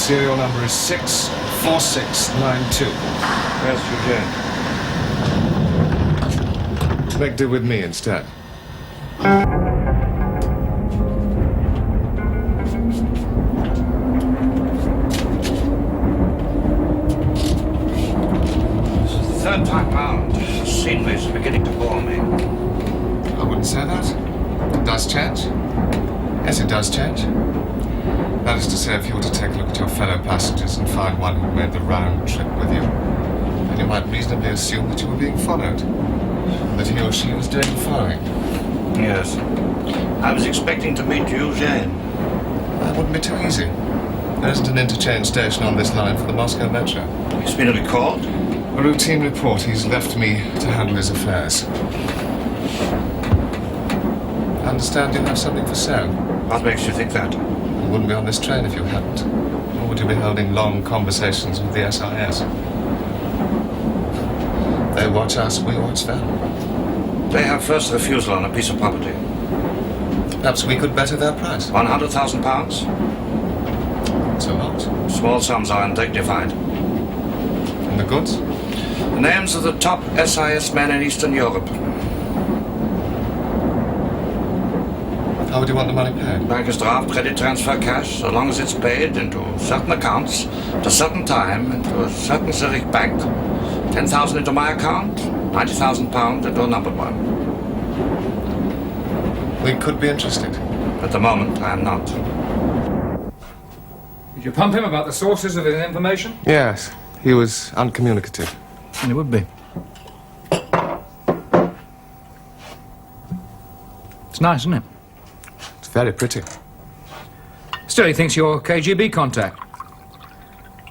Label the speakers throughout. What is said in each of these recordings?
Speaker 1: serial number is 64692.
Speaker 2: Where's Eugene?
Speaker 1: Make do with me instead.
Speaker 2: This is the third time round. The scenery's beginning to bore me.
Speaker 1: I wouldn't say that. It does change. Yes, it does change. That is to say, if you were to take a look at your fellow passengers and find one who made the round trip with you, then you might reasonably assume that you were being followed. That he or she was doing the following.
Speaker 2: Yes. I was expecting to meet Eugene.
Speaker 1: That wouldn't be too easy. There isn't an interchange station on this line for the Moscow Metro.
Speaker 2: He's been recalled?
Speaker 1: A routine report. He's left me to handle his affairs. I understand you have something for sale.
Speaker 2: What makes you think that?
Speaker 1: You wouldn't be on this train if you hadn't. Nor would you be holding long conversations with the SIS. They watch us, we watch them.
Speaker 2: They have first refusal on a piece of property.
Speaker 1: Perhaps we could better their price.
Speaker 2: £100,000?
Speaker 1: It's a lot.
Speaker 2: Small sums are undignified.
Speaker 1: And the goods?
Speaker 2: The names of the top SIS men in Eastern Europe.
Speaker 1: How would you want the money paid?
Speaker 2: Bankers draft, credit transfer, cash, so long as it's paid into certain accounts, at a certain time, into a certain Zurich bank. 10,000 into my account, £90,000 into a numbered one.
Speaker 1: We could be interested.
Speaker 2: At the moment, I am not.
Speaker 3: Did you pump him about the sources of his information?
Speaker 1: Yes, he was uncommunicative.
Speaker 3: And he would be. It's nice, isn't it?
Speaker 1: It's very pretty.
Speaker 3: Still, he thinks you're a KGB contact.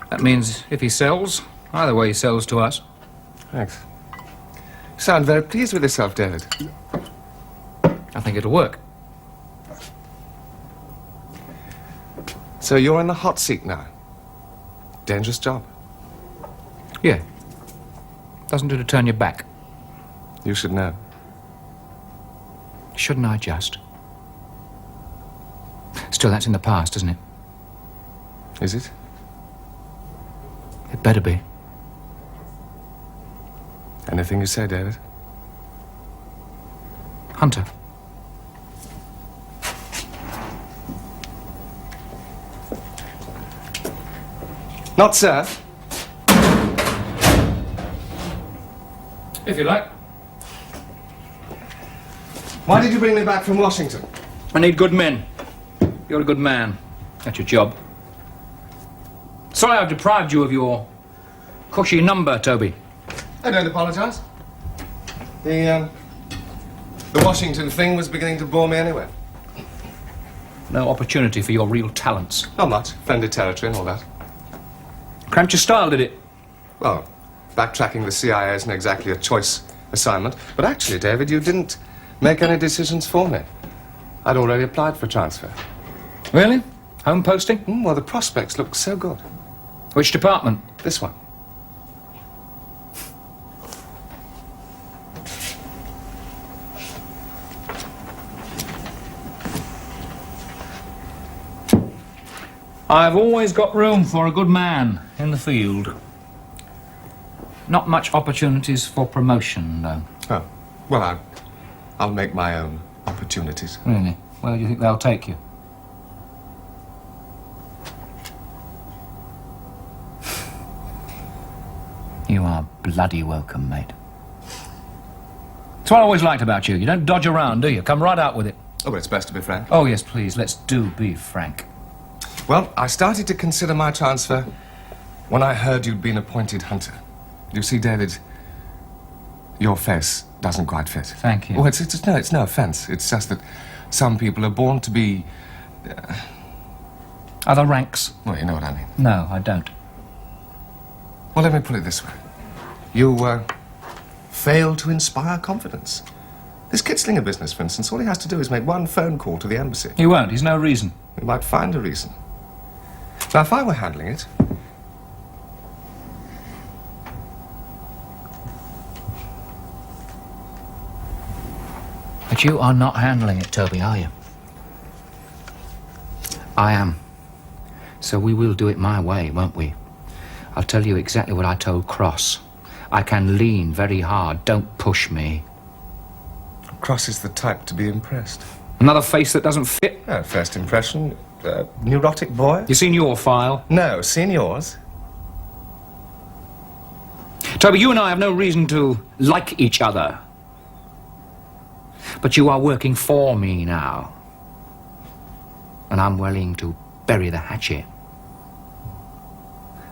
Speaker 3: That means if he sells, either way he sells to us.
Speaker 1: Thanks. You sound very pleased with yourself, David.
Speaker 3: I think it'll work.
Speaker 1: So you're in the hot seat now. Dangerous job.
Speaker 3: Yeah. Doesn't do to turn your back.
Speaker 1: You should know.
Speaker 3: Shouldn't I just? Still, that's in the past, isn't it?
Speaker 1: Is it?
Speaker 3: It better be.
Speaker 1: Anything you say, David.
Speaker 3: Hunter.
Speaker 1: Not sir.
Speaker 3: If you like.
Speaker 1: Why did you bring me back from Washington?
Speaker 3: I need good men. You're a good man. That's your job. Sorry I've deprived you of your cushy number, Toby.
Speaker 1: I don't apologize. The Washington thing was beginning to bore me anyway.
Speaker 3: No opportunity for your real talents.
Speaker 1: Not much. Friendly territory and all that.
Speaker 3: Cramped your style, did it?
Speaker 1: Well, backtracking the CIA isn't exactly a choice assignment. But actually, David, you didn't make any decisions for me. I'd already applied for transfer.
Speaker 3: Really? Home posting?
Speaker 1: Well, the prospects look so good.
Speaker 3: Which department?
Speaker 1: This one.
Speaker 3: I've always got room for a good man in the field. Not much opportunities for promotion, though.
Speaker 1: Oh, well, I'll make my own opportunities.
Speaker 3: Really? Where do you think they'll take you? You are bloody welcome, mate. That's what I always liked about you. You don't dodge around, do you? Come right out with it.
Speaker 1: Oh, but it's best to be frank.
Speaker 3: Oh, yes, please. Let's do be frank.
Speaker 1: Well, I started to consider my transfer when I heard you'd been appointed hunter. You see, David, your face doesn't quite fit.
Speaker 3: Thank you.
Speaker 1: Oh, it's no offense. It's just that some people are born to be...
Speaker 3: Other ranks?
Speaker 1: Well, you know what I mean.
Speaker 3: No, I don't.
Speaker 1: Well, let me put it this way. You, fail to inspire confidence. This Kitzlinger business, for instance, all he has to do is make one phone call to the embassy.
Speaker 3: He won't. He's no reason.
Speaker 1: He might find a reason. Now, if I were handling it...
Speaker 3: But you are not handling it, Toby, are you? I am. So we will do it my way, won't we? I'll tell you exactly what I told Cross. I can lean very hard. Don't push me.
Speaker 1: Cross is the type to be impressed.
Speaker 3: Another face that doesn't fit?
Speaker 1: First impression, neurotic boy.
Speaker 3: You seen your file?
Speaker 1: No, seen yours.
Speaker 3: Toby, you and I have no reason to like each other. But you are working for me now. And I'm willing to bury the hatchet.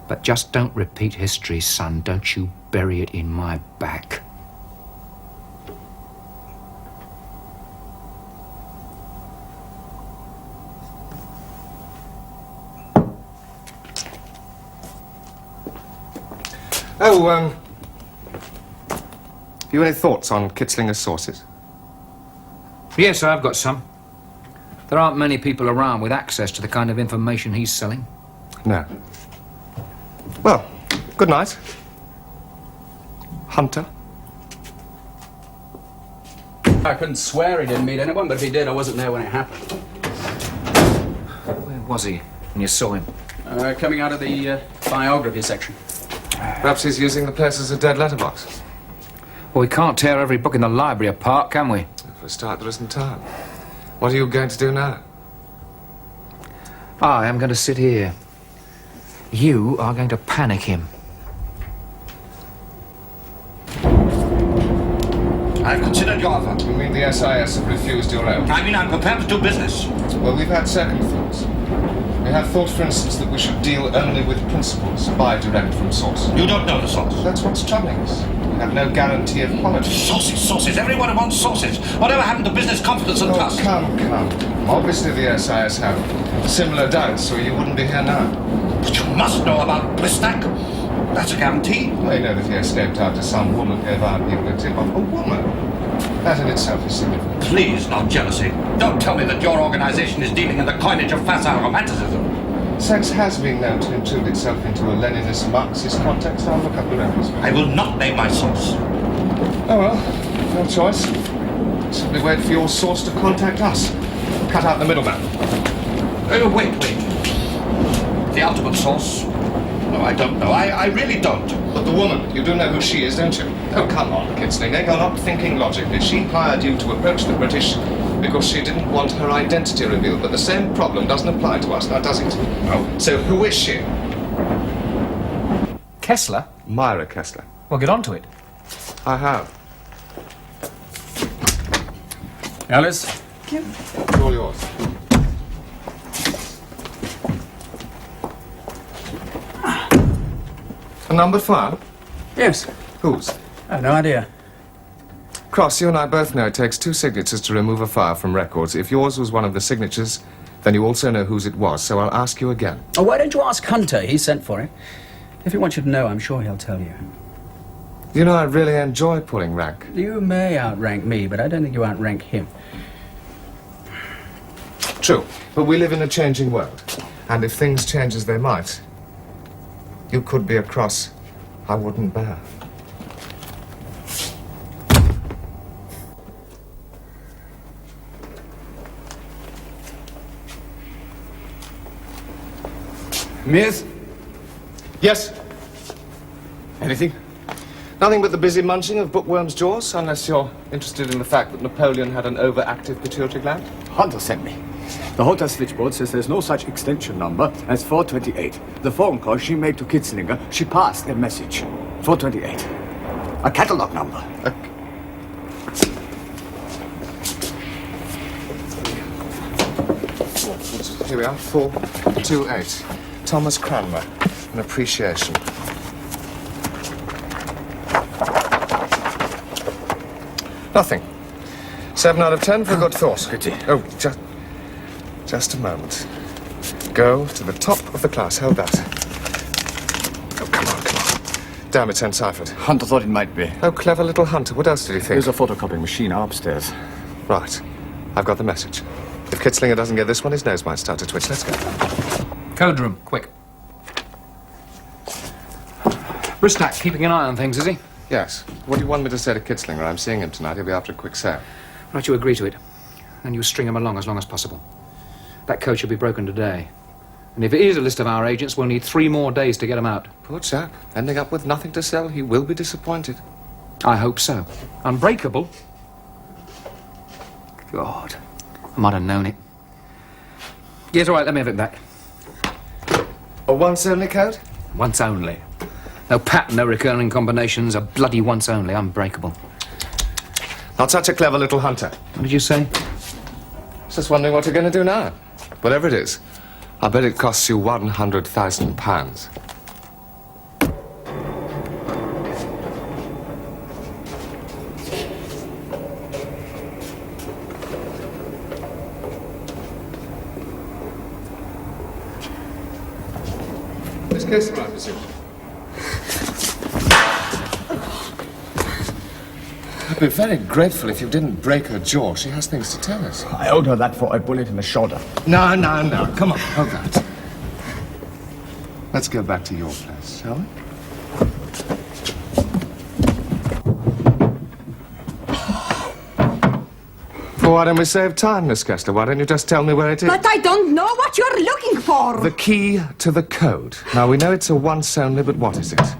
Speaker 3: But just don't repeat history, son. Don't you bury it in my back.
Speaker 1: Oh, you any thoughts on Kitzlinger's sources?
Speaker 3: Yes, I've got some. There aren't many people around with access to the kind of information he's selling.
Speaker 1: No. Well, good night. Hunter.
Speaker 4: I couldn't swear he didn't meet anyone, but if he did, I wasn't there when it happened.
Speaker 3: Where was he when you saw him?
Speaker 4: Coming out of the biography section.
Speaker 1: Perhaps he's using the place as a dead letterbox.
Speaker 3: Well, we can't tear every book in the library apart, can we?
Speaker 1: For a start, there isn't time. What are you going to do now?
Speaker 3: I am going to sit here. You are going to panic him.
Speaker 2: I've considered your offer.
Speaker 1: You mean the SIS have refused your own?
Speaker 2: I mean, I'm prepared to do business.
Speaker 1: Well, we've had second thoughts. We have thought, for instance, that we should deal only with principals, buy direct from source.
Speaker 2: You don't know the source.
Speaker 1: That's what's troubling us. We have no guarantee of quality.
Speaker 2: Sources. Everyone wants sources. Whatever happened to business confidence and
Speaker 1: Oh,
Speaker 2: trust?
Speaker 1: come. Obviously the SIS have similar doubts, or you wouldn't be here now.
Speaker 2: But you must know about Blistack. That's a guarantee.
Speaker 1: Well, you know that he escaped after some woman gave out even a tip of a woman. That in itself is significant.
Speaker 2: Please, not jealousy. Don't tell me that your organization is dealing in the coinage of facile romanticism.
Speaker 1: Sex has been known to intrude itself into a Leninist Marxist context. I'll look up the reference.
Speaker 2: I will not name my source.
Speaker 1: Oh well, no choice. Simply wait for your source to contact us. Cut out the middleman.
Speaker 2: Wait. The ultimate source? No, I don't know. I really don't.
Speaker 1: But the woman, you do know who she is, don't you? Oh, come on, Kitzlinger, you're not thinking logically. She hired you to approach the British because she didn't want her identity revealed, but the same problem doesn't apply to us, now does it?
Speaker 2: No.
Speaker 1: So who is she?
Speaker 3: Kessler?
Speaker 1: Myra Kessler.
Speaker 3: Well, get on to it.
Speaker 1: I have.
Speaker 4: Alice?
Speaker 1: It's all yours. A numbered file?
Speaker 4: Yes.
Speaker 1: Whose?
Speaker 4: I have no idea.
Speaker 1: Cross, you and I both know it takes 2 signatures to remove a file from records. If yours was one of the signatures, then you also know whose it was, so I'll ask you again.
Speaker 4: Oh, why don't you ask Hunter? He sent for it. If he wants you to know, I'm sure he'll tell you.
Speaker 1: You know, I really enjoy pulling rank.
Speaker 4: You may outrank me, but I don't think you outrank him.
Speaker 1: True, but we live in a changing world, and if things change as they might, you could be a cross I wouldn't bear.
Speaker 5: Mears?
Speaker 1: Yes?
Speaker 5: Anything?
Speaker 1: Nothing but the busy munching of bookworms' jaws, unless you're interested in the fact that Napoleon had an overactive pituitary gland.
Speaker 5: Hunter sent me. The hotel switchboard says there's no such extension number as 428. The phone call she made to Kitzlinger, she passed a message. 428. A catalog number.
Speaker 1: Here we are, 428. Thomas Cranmer, an appreciation. Nothing. 7 out of 10 for a good thought.
Speaker 5: Pity.
Speaker 1: Oh, just a moment. Go to the top of the class. Hold that. Oh, come on. Damn, it's enciphered.
Speaker 5: Hunter thought it might be.
Speaker 1: Oh, clever little Hunter. What else did he think?
Speaker 5: There's a photocopying machine upstairs.
Speaker 1: Right. I've got the message. If Kitzlinger doesn't get this one, his nose might start to twitch. Let's go.
Speaker 3: Code room, quick. Bristack keeping an eye on things, is he?
Speaker 1: Yes. What do you want me to say to Kitzlinger? I'm seeing him tonight. He'll be after a quick sale.
Speaker 3: Right, you agree to it. Then you string him along as long as possible. That coach will be broken today. And if it is a list of our agents, we'll need 3 more days to get them out.
Speaker 1: Poor chap. Ending up with nothing to sell. He will be disappointed.
Speaker 3: I hope so. Unbreakable? God, I might have known it. Yes, all right, let me have it back.
Speaker 1: A once only code?
Speaker 3: Once only. No pattern, no recurring combinations, a bloody once only, unbreakable.
Speaker 1: Not such a clever little hunter.
Speaker 3: What did you say?
Speaker 1: Just wondering what you're going to do now. Whatever it is, I bet it costs you £100,000. Miss Kirsten, I presume. I'd be very grateful if you didn't break her jaw. She has things to tell us.
Speaker 5: I owed her that for a bullet in the shoulder.
Speaker 1: No. Come on, hold that. Let's go back to your place, shall we? Well, why don't we save time, Miss Kessler? Why don't you just tell me where it is?
Speaker 6: But I don't know what you're looking for.
Speaker 1: The key to the code. Now, we know it's a once only, but what is it?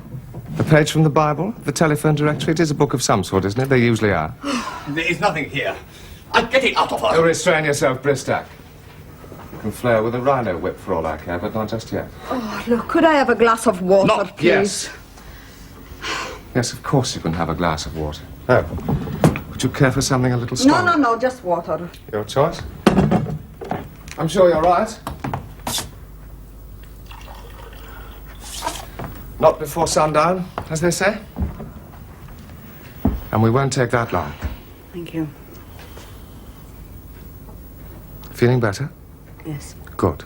Speaker 1: A page from the Bible? The telephone directory? It is a book of some sort, isn't it? They usually are.
Speaker 5: There is nothing here. I'll get it out of her.
Speaker 1: You restrain yourself, Bristack. You can flare with a rhino whip for all I care, but not just yet.
Speaker 6: Oh, look, could I have a glass of water,
Speaker 1: Not
Speaker 6: please?
Speaker 1: yes. Yes, of course you can have a glass of water. Oh. Would you care for something a little stronger?
Speaker 6: No, just water.
Speaker 1: Your choice. I'm sure you're right. Not before sundown, as they say. And we won't take that long.
Speaker 6: Thank you.
Speaker 1: Feeling better?
Speaker 6: Yes.
Speaker 1: Good.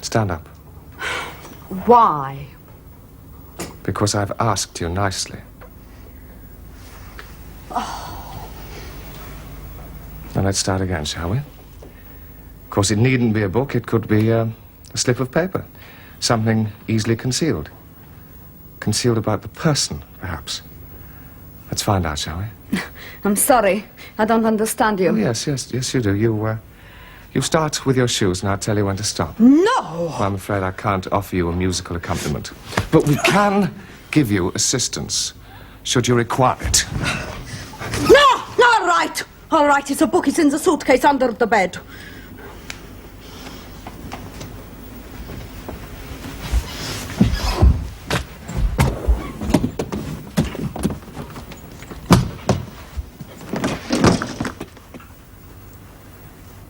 Speaker 1: Stand up.
Speaker 6: Why?
Speaker 1: Because I've asked you nicely. Now let's start again, shall we? Of course, it needn't be a book. It could be a slip of paper. Something easily concealed. Concealed about the person, perhaps. Let's find out, shall we?
Speaker 6: I'm sorry. I don't understand you.
Speaker 1: Oh, yes, you do. You start with your shoes, and I'll tell you when to stop.
Speaker 6: No!
Speaker 1: Well, I'm afraid I can't offer you a musical accompaniment. But we can give you assistance, should you require it.
Speaker 6: No, all right. All right, it's a book. It's in the suitcase under the bed.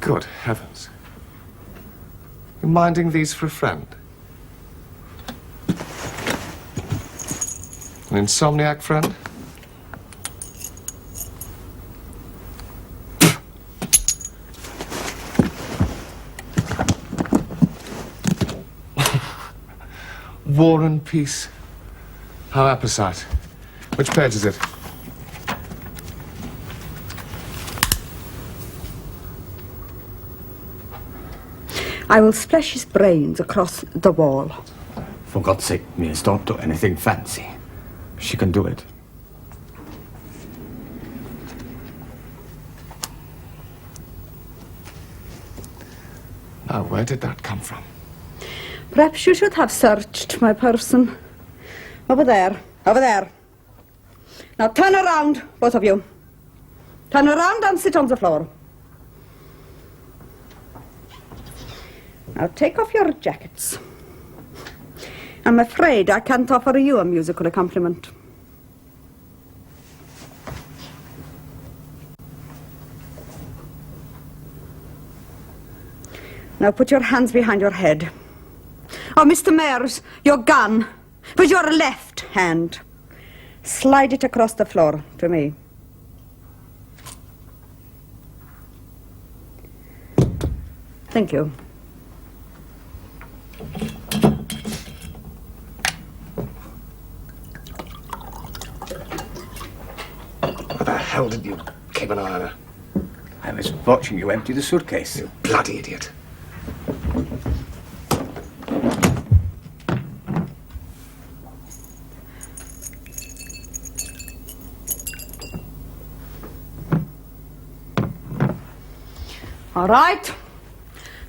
Speaker 1: Good heavens. You minding these for a friend? An insomniac friend? War and Peace. How apposite. Which page is it?
Speaker 6: I will splash his brains across the wall.
Speaker 5: For God's sake, Miss, don't do anything fancy. She can do it.
Speaker 1: Now, where did that come from?
Speaker 6: Perhaps you should have searched my person. Over there. Over there. Now turn around, both of you. Turn around and sit on the floor. Now take off your jackets. I'm afraid I can't offer you a musical accompaniment. Now put your hands behind your head. Oh, Mr. Mayers, your gun. With your left hand. Slide it across the floor to me. Thank you.
Speaker 1: What the hell did you keep an eye on her?
Speaker 5: I was watching you empty the suitcase.
Speaker 1: You bloody idiot.
Speaker 6: All right.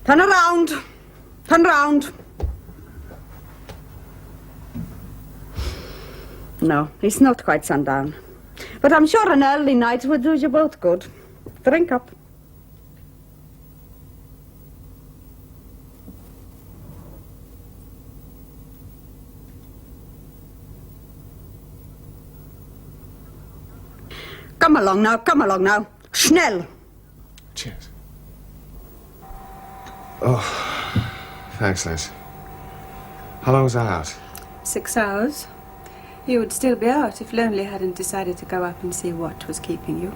Speaker 6: Turn around. Turn round. No, it's not quite sundown. But I'm sure an early night would do you both good. Drink up. Come along now. Schnell.
Speaker 1: Cheers. Oh, thanks, Liz. How long was I out?
Speaker 7: 6 hours. You would still be out if Lonely hadn't decided to go up and see what was keeping you.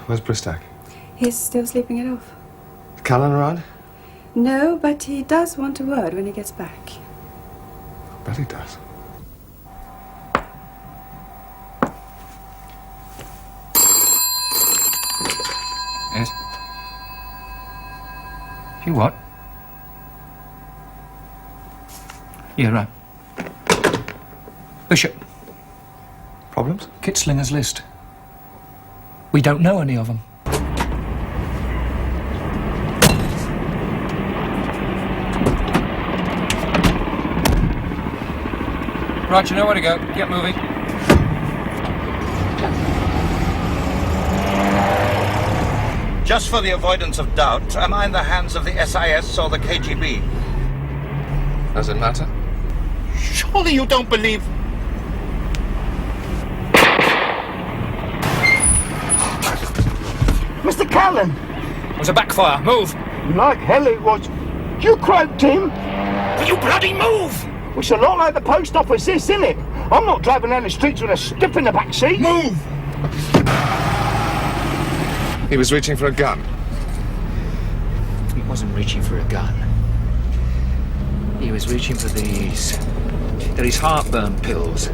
Speaker 1: Where's Bristack?
Speaker 7: He's still sleeping it off.
Speaker 1: Callan around?
Speaker 7: No, but he does want a word when he gets back.
Speaker 1: I bet he does.
Speaker 3: Yes? You what? Yeah, right. Bishop.
Speaker 1: Problems?
Speaker 3: Kitslingers list. We don't know any of them. Right, you know where to go. Get moving.
Speaker 2: Just for the avoidance of doubt, am I in the hands of the SIS or the KGB?
Speaker 1: Does it matter?
Speaker 8: Surely you don't believe... Mr. Callan!
Speaker 3: It was a backfire. Move!
Speaker 8: Like hell it was. You croaked him.
Speaker 3: Will you bloody move!
Speaker 8: It's a lot like the post office, this, isn't it? I'm not driving down the streets with a stiff in the back seat. Move!
Speaker 1: He was reaching for a gun.
Speaker 3: He wasn't reaching for a gun. He was reaching for these. They're his heartburn pills.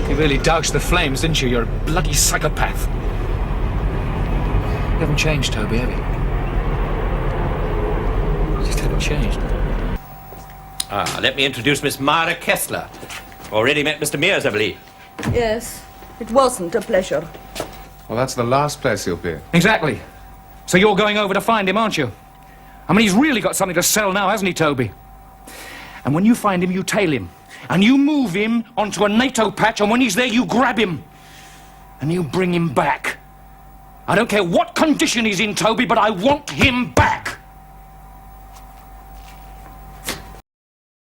Speaker 3: You really doused the flames, didn't you? You're a bloody psychopath. You haven't changed, Toby, have you? You just haven't changed.
Speaker 9: Let me introduce Miss Mara Kessler. Already met Mr. Mears, I believe.
Speaker 6: Yes, it wasn't a pleasure.
Speaker 1: Well, that's the last place he'll be.
Speaker 3: Exactly. So you're going over to find him, aren't you? I mean, he's really got something to sell now, hasn't he, Toby? And when you find him, you tail him. And you move him onto a NATO patch, and when he's there, you grab him. And you bring him back. I don't care what condition he's in, Toby, but I want him back.